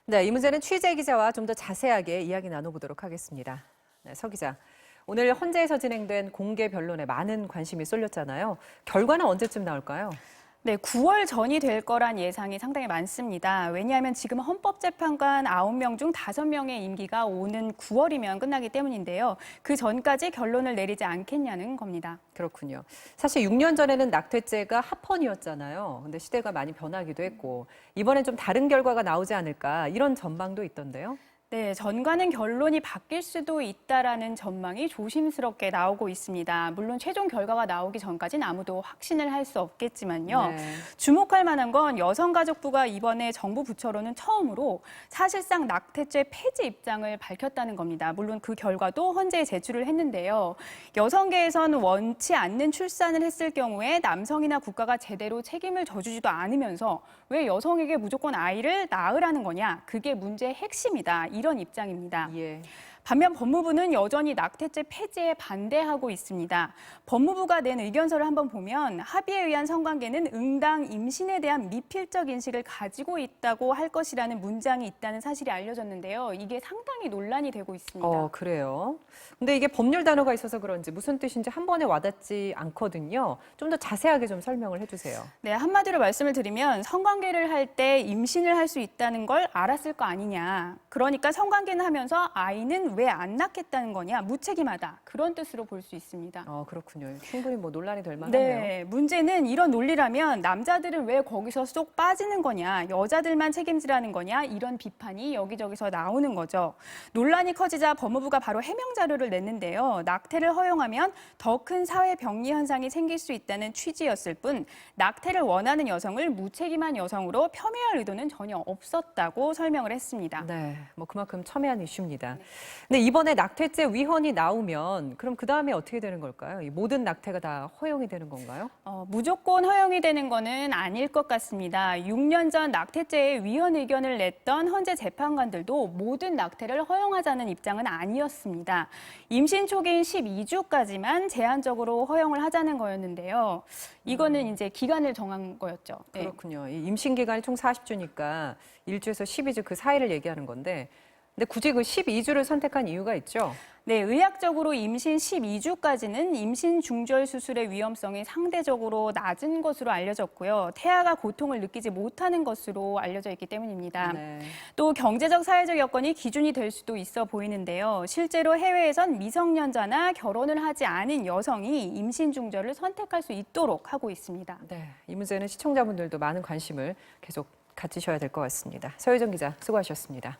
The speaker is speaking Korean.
네, 이 문제는 취재 기자와 좀 더 자세하게 이야기 나눠보도록 하겠습니다. 네, 서 기자. 오늘 헌재에서 진행된 공개 변론에 많은 관심이 쏠렸잖아요. 결과는 언제쯤 나올까요? 네, 9월 전이 될 거란 예상이 상당히 많습니다. 왜냐하면 지금 헌법재판관 9명 중 5명의 임기가 오는 9월이면 끝나기 때문인데요. 그 전까지 결론을 내리지 않겠냐는 겁니다. 그렇군요. 사실 6년 전에는 낙태죄가 합헌이었잖아요. 근데 시대가 많이 변하기도 했고 이번엔 좀 다른 결과가 나오지 않을까 이런 전망도 있던데요. 네, 전과는 결론이 바뀔 수도 있다라는 전망이 조심스럽게 나오고 있습니다. 물론 최종 결과가 나오기 전까지는 아무도 확신을 할 수 없겠지만요. 네. 주목할 만한 건 여성가족부가 이번에 정부 부처로는 처음으로 사실상 낙태죄 폐지 입장을 밝혔다는 겁니다. 물론 그 결과도 헌재에 제출을 했는데요. 여성계에선 원치 않는 출산을 했을 경우에 남성이나 국가가 제대로 책임을 져주지도 않으면서 왜 여성에게 무조건 아이를 낳으라는 거냐? 그게 문제의 핵심이다. 이런 입장입니다. 예. 반면 법무부는 여전히 낙태죄 폐지에 반대하고 있습니다. 법무부가 낸 의견서를 한번 보면 합의에 의한 성관계는 응당 임신에 대한 미필적 인식을 가지고 있다고 할 것이라는 문장이 있다는 사실이 알려졌는데요. 이게 상당히 논란이 되고 있습니다. 그래요. 근데 이게 법률 단어가 있어서 그런지 무슨 뜻인지 한 번에 와닿지 않거든요. 좀 더 자세하게 좀 설명을 해주세요. 네, 한마디로 말씀을 드리면 성관계를 할 때 임신을 할 수 있다는 걸 알았을 거 아니냐. 그러니까 성관계는 하면서 아이는 왜 안 낳겠다는 거냐. 무책임하다. 그런 뜻으로 볼 수 있습니다. 그렇군요. 충분히 뭐 논란이 될 만하네요. 네, 문제는 이런 논리라면 남자들은 왜 거기서 쏙 빠지는 거냐, 여자들만 책임지라는 거냐, 이런 비판이 여기저기서 나오는 거죠. 논란이 커지자 법무부가 바로 해명 자료를 냈는데요. 낙태를 허용하면 더 큰 사회 병리 현상이 생길 수 있다는 취지였을 뿐 낙태를 원하는 여성을 무책임한 여성으로 폄훼할 의도는 전혀 없었다고 설명을 했습니다. 네, 뭐 그만큼 첨예한 이슈입니다. 근데 이번에 낙태죄 위헌이 나오면 그럼 그 다음에 어떻게 되는 걸까요? 이 모든 낙태가 다 허용이 되는 건가요? 무조건 허용이 되는 거는 아닐 것 같습니다. 6년 전 낙태죄의 위헌 의견을 냈던 헌재 재판관들도 모든 낙태를 허용하자는 입장은 아니었습니다. 임신 초기인 12주까지만 제한적으로 허용을 하자는 거였는데요. 이거는 이제 기간을 정한 거였죠. 네. 그렇군요. 이 임신 기간이 총 40주니까 1주에서 12주 그 사이를 얘기하는 건데 근데 굳이 그 12주를 선택한 이유가 있죠? 네, 의학적으로 임신 12주까지는 임신 중절 수술의 위험성이 상대적으로 낮은 것으로 알려졌고요. 태아가 고통을 느끼지 못하는 것으로 알려져 있기 때문입니다. 네. 또 경제적, 사회적 여건이 기준이 될 수도 있어 보이는데요. 실제로 해외에선 미성년자나 결혼을 하지 않은 여성이 임신 중절을 선택할 수 있도록 하고 있습니다. 네, 이 문제는 시청자분들도 많은 관심을 계속 가지셔야 될 것 같습니다. 서유정 기자, 수고하셨습니다.